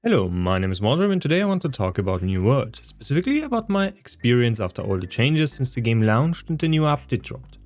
Hello, my name is Modern and today I want to talk about New World, specifically about my experience after all the changes since the game launched and the new update dropped.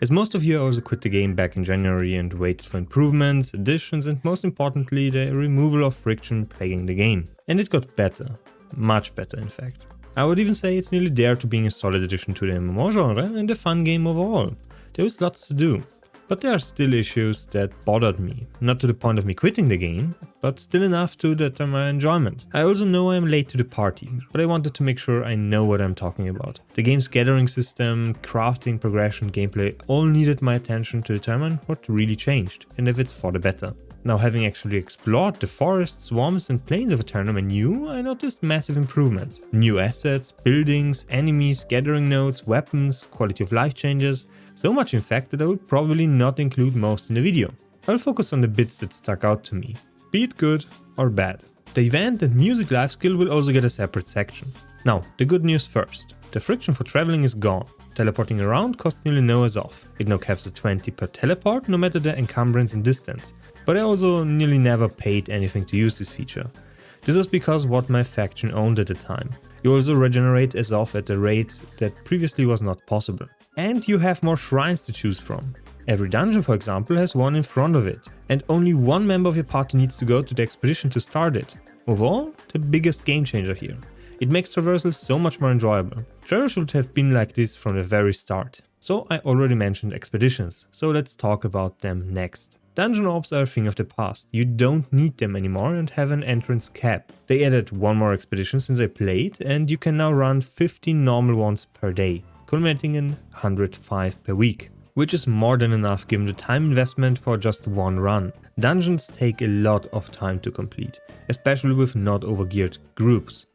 As most of you, I also quit the game back in January and waited for improvements, additions and most importantly the removal of friction plaguing the game. And it got better, much better in fact. I would even say it's nearly there to being a solid addition to the MMO genre and a fun game overall. There is lots to do. But there are still issues that bothered me, not to the point of me quitting the game, but still enough to deter my enjoyment. I also know I am late to the party, but I wanted to make sure I know what I'm talking about. The game's gathering system, crafting, progression, gameplay all needed my attention to determine what really changed and if it's for the better. Now, having actually explored the forests, swamps and plains of Eternum anew, I noticed massive improvements. New assets, buildings, enemies, gathering nodes, weapons, quality of life changes. So much in fact that I will probably not include most in the video. I'll focus on the bits that stuck out to me, be it good or bad. The event and music life skill will also get a separate section. Now, the good news first. The friction for traveling is gone. Teleporting around costs nearly no as off. It now caps at 20 per teleport no matter the encumbrance and distance. But I also nearly never paid anything to use this feature. This was because what my faction owned at the time. You also regenerate as off at a rate that previously was not possible. And you have more shrines to choose from. Every dungeon, for example, has one in front of it, and only one member of your party needs to go to the expedition to start it. Overall, the biggest game changer here. It makes traversal so much more enjoyable. Travel should have been like this from the very start. So I already mentioned expeditions, so let's talk about them next. Dungeon orbs are a thing of the past. You don't need them anymore and have an entrance cap. They added one more expedition since I played, and you can now run 15 normal ones per day, culminating in 105 per week, which is more than enough given the time investment for just one run. Dungeons take a lot of time to complete, especially with not overgeared groups.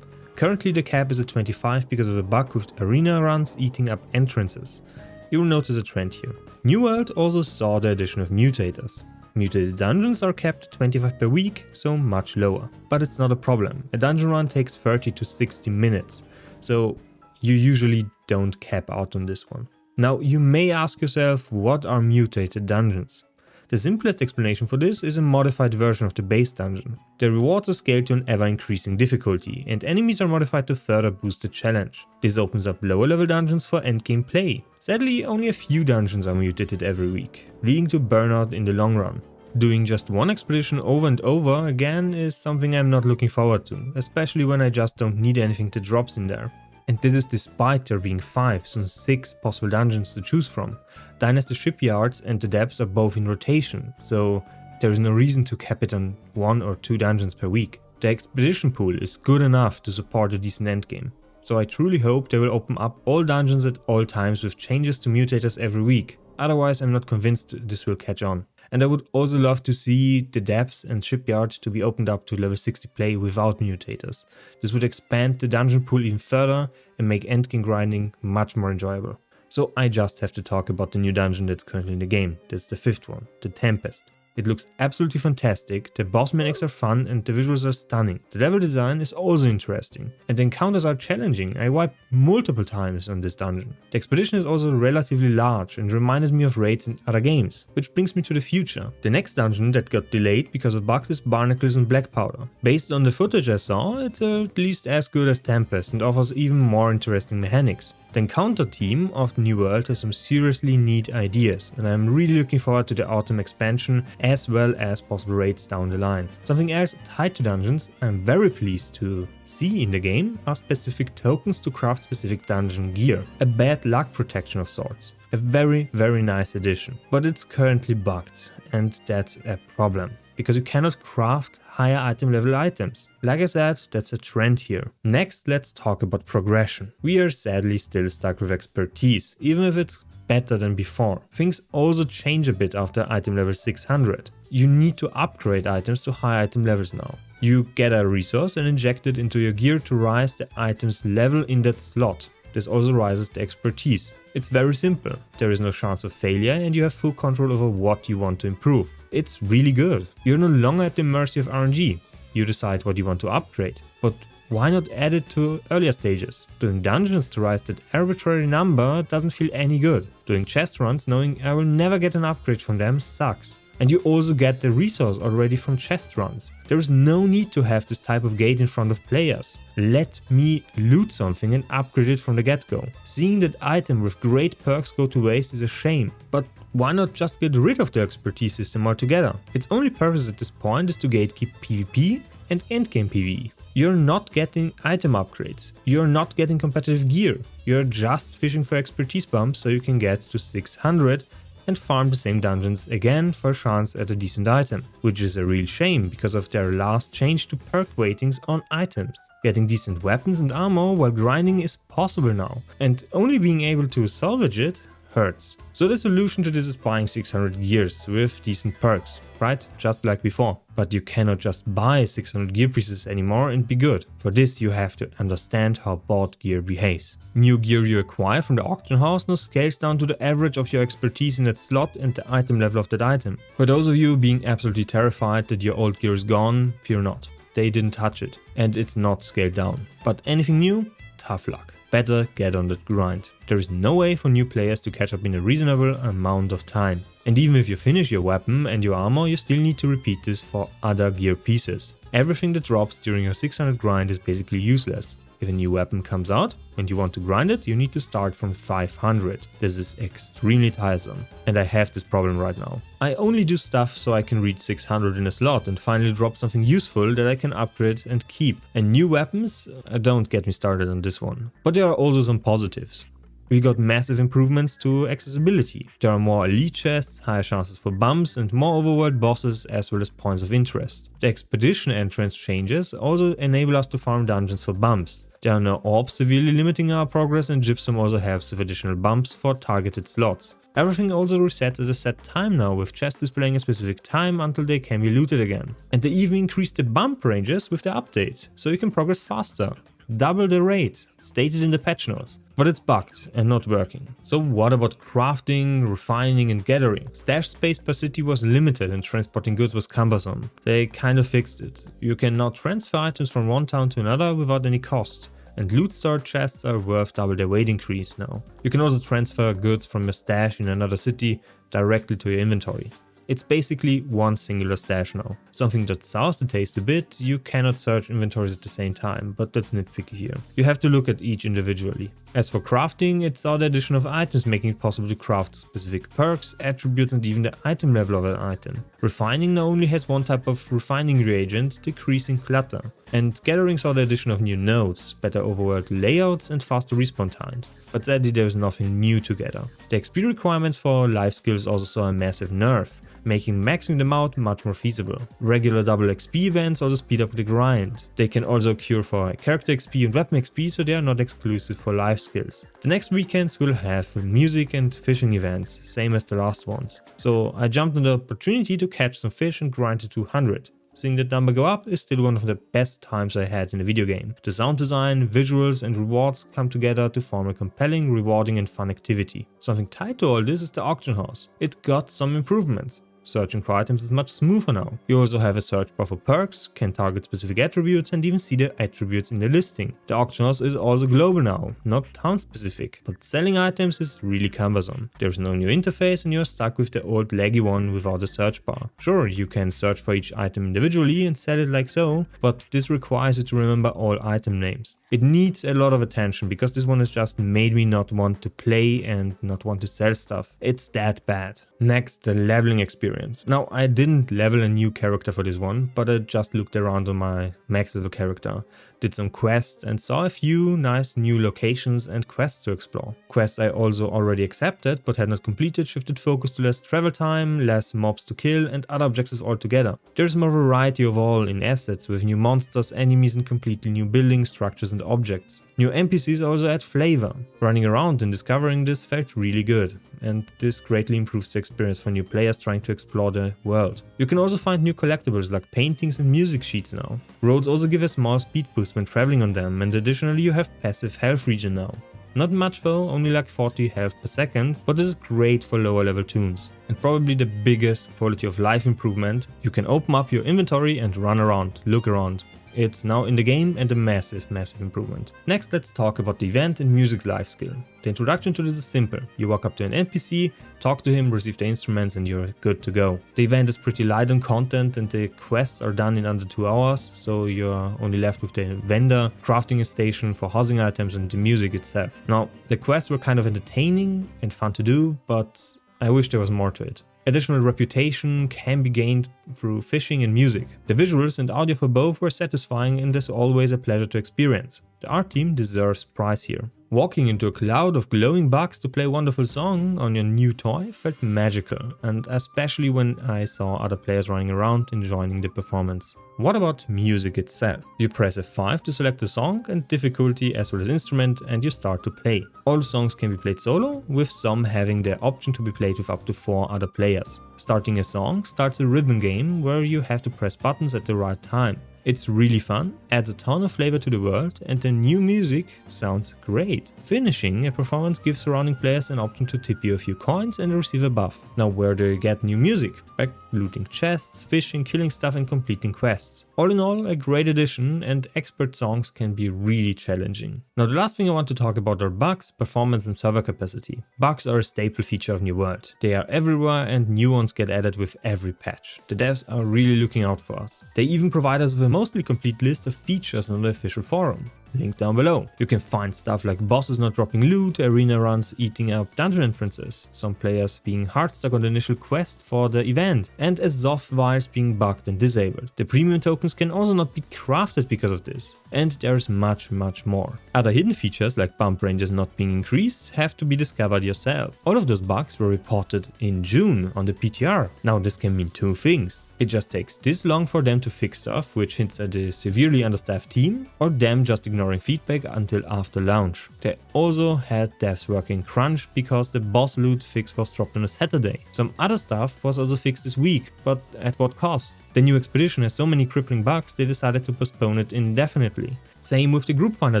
Currently the cap is at 25 because of a bug with arena runs eating up entrances. You will notice a trend here. New World also saw the addition of mutators. Mutated dungeons are capped at 25 per week, so much lower. But it's not a problem. A dungeon run takes 30 to 60 minutes, so you usually don't cap out on this one. Now you may ask yourself, what are mutated dungeons? The simplest explanation for this is a modified version of the base dungeon. The rewards are scaled to an ever-increasing difficulty, and enemies are modified to further boost the challenge. This opens up lower level dungeons for endgame play. Sadly, only a few dungeons are mutated every week, leading to burnout in the long run. Doing just one expedition over and over again is something I'm not looking forward to, especially when I just don't need anything that drops in there. And this is despite there being 5, so 6 possible dungeons to choose from. Dynasty shipyards and the depths are both in rotation, so there is no reason to cap it on 1 or 2 dungeons per week. The expedition pool is good enough to support a decent endgame. So I truly hope they will open up all dungeons at all times with changes to mutators every week. Otherwise I'm not convinced this will catch on. And I would also love to see the depths and shipyard to be opened up to level 60 play without mutators. This would expand the dungeon pool even further and make endgame grinding much more enjoyable. So I just have to talk about the new dungeon that's currently in the game. That's the 5th one, the Tempest. It looks absolutely fantastic, the boss mechanics are fun and the visuals are stunning. The level design is also interesting, and the encounters are challenging. I wiped multiple times on this dungeon. The expedition is also relatively large and reminded me of raids in other games, which brings me to the future. The next dungeon that got delayed because of bugs is Barnacles and Black Powder. Based on the footage I saw, it's at least as good as Tempest and offers even more interesting mechanics. The encounter team of New World has some seriously neat ideas, and I'm really looking forward to the autumn expansion as well as possible raids down the line. Something else tied to dungeons I'm very pleased to see in the game are specific tokens to craft specific dungeon gear. A bad luck protection of sorts. A very nice addition. But it's currently bugged, and that's a problem, because you cannot craft higher item level items. Like I said, that's a trend here. Next, let's talk about progression. We are sadly still stuck with expertise, even if it's better than before. Things also change a bit after item level 600. You need to upgrade items to high item levels now. You get a resource and inject it into your gear to rise the item's level in that slot. This also rises the expertise. It's very simple. There is no chance of failure and you have full control over what you want to improve. It's really good. You're no longer at the mercy of RNG. You decide what you want to upgrade. But why not add it to earlier stages? Doing dungeons to rise that arbitrary number doesn't feel any good. Doing chest runs knowing I will never get an upgrade from them sucks. And you also get the resource already from chest runs. There is no need to have this type of gate in front of players. Let me loot something and upgrade it from the get-go. Seeing that item with great perks go to waste is a shame, but why not just get rid of the expertise system altogether? Its only purpose at this point is to gatekeep PvP and endgame PvE. You're not getting item upgrades, you're not getting competitive gear, you're just fishing for expertise bumps so you can get to 600 and farm the same dungeons again for a chance at a decent item, which is a real shame because of their last change to perk weightings on items. Getting decent weapons and armor while grinding is possible now, and only being able to salvage it hurts. So the solution to this is buying 600 gears with decent perks, right? Just like before. But you cannot just buy 600 gear pieces anymore and be good. For this you have to understand how bought gear behaves. New gear you acquire from the auction house now scales down to the average of your expertise in that slot and the item level of that item. For those of you being absolutely terrified that your old gear is gone, fear not. They didn't touch it and it's not scaled down. But anything new? Tough luck. Better get on that grind. There is no way for new players to catch up in a reasonable amount of time. And even if you finish your weapon and your armor, you still need to repeat this for other gear pieces. Everything that drops during your 600 grind is basically useless. If a new weapon comes out and you want to grind it, you need to start from 500. This is extremely tiresome, and I have this problem right now. I only do stuff so I can reach 600 in a slot and finally drop something useful that I can upgrade and keep. And new weapons? Don't get me started on this one. But there are also some positives. We got massive improvements to accessibility. There are more elite chests, higher chances for bumps and more overworld bosses as well as points of interest. The expedition entrance changes also enable us to farm dungeons for bumps. There are no orbs severely limiting our progress, and gypsum also helps with additional bumps for targeted slots. Everything also resets at a set time now, with chests displaying a specific time until they can be looted again. And they even increased the bump ranges with the update, so you can progress faster. Double the rate, stated in the patch notes. But it's bugged and not working. So what about crafting, refining and gathering? Stash space per city was limited and transporting goods was cumbersome. They kind of fixed it. You can now transfer items from one town to another without any cost. And loot store chests are worth double their weight increase now. You can also transfer goods from your stash in another city directly to your inventory. It's basically one singular stash now. Something that sours the taste a bit, you cannot search inventories at the same time, but that's nitpicky here. You have to look at each individually. As for crafting, it's all the addition of items making it possible to craft specific perks, attributes and even the item level of an item. Refining now only has one type of refining reagent, decreasing clutter. And gathering saw the addition of new nodes, better overworld layouts and faster respawn times. But sadly there is nothing new to gather. The XP requirements for life skills also saw a massive nerf, making maxing them out much more feasible. Regular double XP events also speed up the grind. They can also occur for character XP and weapon XP, so they are not exclusive for life skills. The next weekends will have music and fishing events, same as the last ones. So I jumped on the opportunity to catch some fish and grind to 200. Seeing that number go up is still one of the best times I had in a video game. The sound design, visuals and rewards come together to form a compelling, rewarding and fun activity. Something tied to all this is the auction house. It got some improvements. Searching for items is much smoother now. You also have a search bar for perks, can target specific attributes and even see the attributes in the listing. The auction house is also global now, not town specific, but selling items is really cumbersome. There's no new interface and you're stuck with the old laggy one without a search bar. Sure, you can search for each item individually and sell it like so, but this requires you to remember all item names. It needs a lot of attention because this one has just made me not want to play and not want to sell stuff. It's that bad. Next, the leveling experience. Now, I didn't level a new character for this one, but I just looked around on my max level character, did some quests and saw a few nice new locations and quests to explore. Quests I also already accepted but had not completed shifted focus to less travel time, less mobs to kill and other objectives altogether. There's more variety overall in assets with new monsters, enemies and completely new buildings, structures and objects. New NPCs also add flavor. Running around and discovering this felt really good, and this greatly improves the experience for new players trying to explore the world. You can also find new collectibles like paintings and music sheets now. Roads also give a small speed boost when traveling on them, and additionally you have passive health regen now. Not much though, only like 40 health per second, but this is great for lower level toons. And probably the biggest quality of life improvement, you can open up your inventory and run around, look around. It's now in the game and a massive improvement. Next, let's talk about the event and music life skill. The introduction to this is simple. You walk up to an NPC, talk to him, receive the instruments, and you're good to go. The event is pretty light on content and the quests are done in under 2 hours, so you're only left with the vendor, crafting a station for housing items, and the music itself. Now, the quests were kind of entertaining and fun to do, but I wish there was more to it. Additional reputation can be gained through fishing and music. The visuals and audio for both were satisfying and as always a pleasure to experience. The art team deserves prize here. Walking into a cloud of glowing bugs to play a wonderful song on your new toy felt magical, and especially when I saw other players running around enjoying the performance. What about music itself? You press F5 to select the song and difficulty as well as instrument, and you start to play. All songs can be played solo, with some having the option to be played with up to 4 other players. Starting a song starts a rhythm game where you have to press buttons at the right time. It's really fun, adds a ton of flavor to the world, and the new music sounds great. Finishing a performance gives surrounding players an option to tip you a few coins and receive a buff. Now where do you get new music? By looting chests, fishing, killing stuff and completing quests. All in all, a great addition, and expert songs can be really challenging. Now the last thing I want to talk about are bugs, performance and server capacity. Bugs are a staple feature of New World. They are everywhere and new ones get added with every patch. The devs are really looking out for us. They even provide us with a mostly complete list of features on the official forum. Link down below. You can find stuff like bosses not dropping loot, arena runs eating up dungeon entrances, some players being hard stuck on the initial quest for the event, and Azov vials being bugged and disabled. The premium tokens can also not be crafted because of this. And there's much more. Other hidden features like bump ranges not being increased have to be discovered yourself. All of those bugs were reported in June on the PTR. Now this can mean 2 things. It just takes this long for them to fix stuff, which hints at a severely understaffed team, or them just ignoring feedback until after launch. They also had devs working crunch because the boss loot fix was dropped on a Saturday. Some other stuff was also fixed this week, but at what cost? The new expedition has so many crippling bugs they decided to postpone it indefinitely. Same with the group finder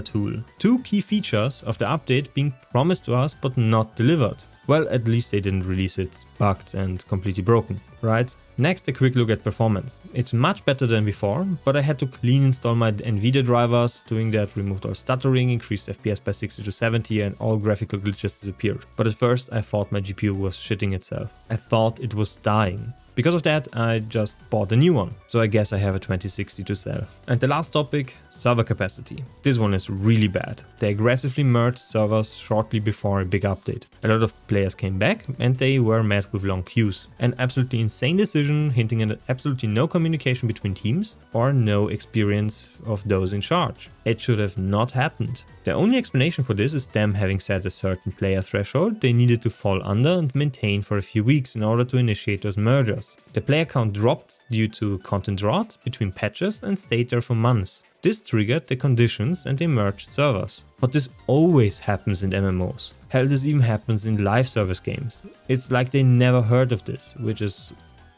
tool. 2 key features of the update being promised to us but not delivered. Well, at least they didn't release it bugged and completely broken, right? Next, a quick look at performance. It's much better than before, but I had to clean install my NVIDIA drivers. Doing that removed all stuttering, increased FPS by 60 to 70 and all graphical glitches disappeared. But at first I thought my GPU was shitting itself. I thought it was dying. Because of that, I just bought a new one, so I guess I have a 2060 to sell. And the last topic, server capacity. This one is really bad. They aggressively merged servers shortly before a big update. A lot of players came back and they were met with long queues. An absolutely insane decision, hinting at absolutely no communication between teams or no experience of those in charge. It should have not happened. The only explanation for this is them having set a certain player threshold they needed to fall under and maintain for a few weeks in order to initiate those mergers. The player count dropped due to content rot between patches and stayed there for months. This triggered the conditions and they merged servers. But this always happens in MMOs. Hell, this even happens in live service games. It's like they never heard of this, which is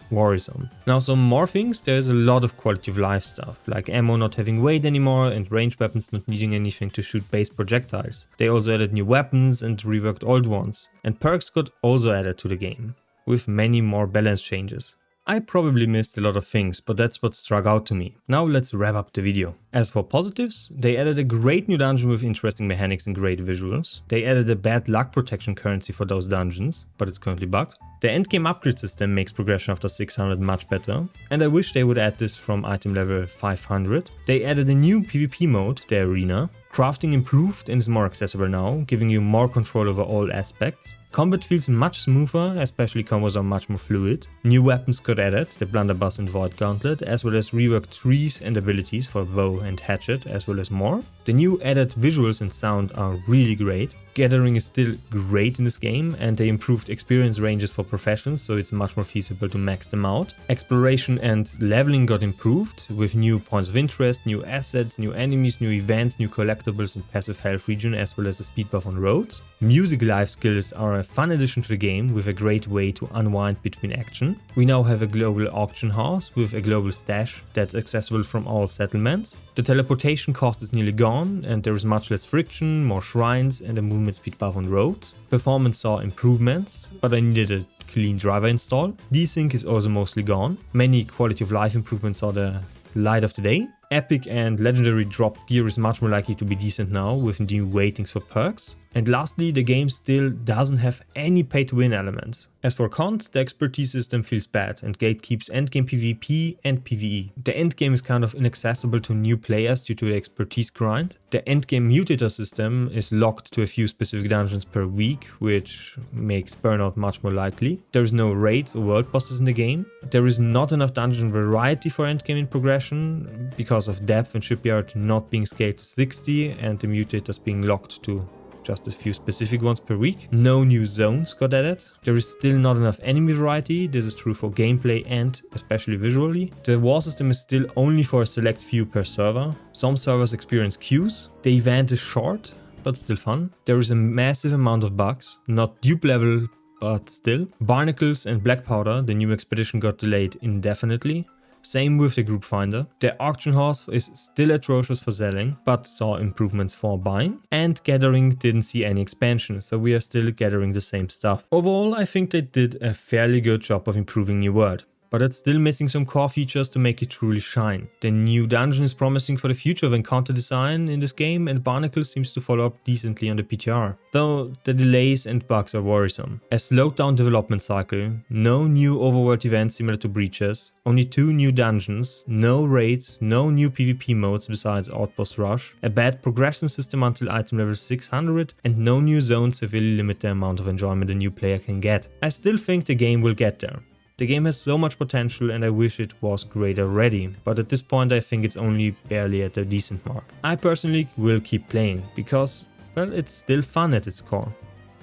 worrisome. Now some more things, there's a lot of quality of life stuff, like ammo not having weight anymore and ranged weapons not needing anything to shoot base projectiles. They also added new weapons and reworked old ones, and perks got also added to the game, with many more balance changes. I probably missed a lot of things, but that's what struck out to me. Now let's wrap up the video. As for positives, they added a great new dungeon with interesting mechanics and great visuals. They added a bad luck protection currency for those dungeons, but it's currently bugged. The endgame upgrade system makes progression after 600 much better, and I wish they would add this from item level 500. They added a new PvP mode, the arena. Crafting improved and is more accessible now, giving you more control over all aspects. Combat feels much smoother, especially combos are much more fluid. New weapons got added, the blunderbuss and void gauntlet, as well as reworked trees and abilities for bow and hatchet, as well as more. The new added visuals and sound are really great. Gathering is still great in this game, and they improved experience ranges for professions, so it's much more feasible to max them out. Exploration and leveling got improved, with new points of interest, new assets, new enemies, new events, new collectibles and passive health regen, as well as a speed buff on roads. Music life skills are a fun addition to the game, with a great way to unwind between action. We now have a global auction house with a global stash that's accessible from all settlements. The teleportation cost is nearly gone, and there is much less friction, more shrines and a movement speed buff on roads. Performance saw improvements, but I needed a clean driver install. Desync is also mostly gone. Many quality of life improvements saw the light of the day. Epic and legendary drop gear is much more likely to be decent now with new weightings for perks. And lastly, the game still doesn't have any pay to win elements. As for cons, the expertise system feels bad and gatekeeps endgame PvP and PvE. The endgame is kind of inaccessible to new players due to the expertise grind. The endgame mutator system is locked to a few specific dungeons per week, which makes burnout much more likely. There is no raids or world bosses in the game. There is not enough dungeon variety for endgame in progression because of depth and shipyard not being scaled to 60 and the mutators being locked to just a few specific ones per week. No new zones got added. There is still not enough enemy variety. This is true for gameplay and especially visually. The war system is still only for a select few per server. Some servers experience queues. The event is short, but still fun. There is a massive amount of bugs, not dupe level, but still. Barnacles and Black Powder, the new expedition, got delayed indefinitely. Same with the group finder. The auction house is still atrocious for selling, but saw improvements for buying. And gathering didn't see any expansion, so we are still gathering the same stuff. Overall, I think they did a fairly good job of improving New World, but it's still missing some core features to make it truly shine. The new dungeon is promising for the future of encounter design in this game, and Barnacle seems to follow up decently on the PTR. Though the delays and bugs are worrisome. A slowed down development cycle, no new overworld events similar to Breaches, only 2 new dungeons, no raids, no new PvP modes besides Outpost Rush, a bad progression system until item level 600, and no new zones severely limit the amount of enjoyment a new player can get. I still think the game will get there. The game has so much potential and I wish it was great already, but at this point I think it's only barely at a decent mark. I personally will keep playing because, well, it's still fun at its core,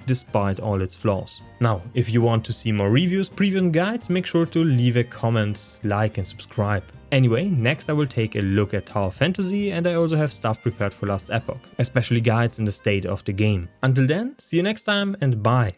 despite all its flaws. Now, if you want to see more reviews, previews and guides, make sure to leave a comment, like and subscribe. Anyway, next I will take a look at Tower Fantasy and I also have stuff prepared for Last Epoch, especially guides in the state of the game. Until then, see you next time and bye!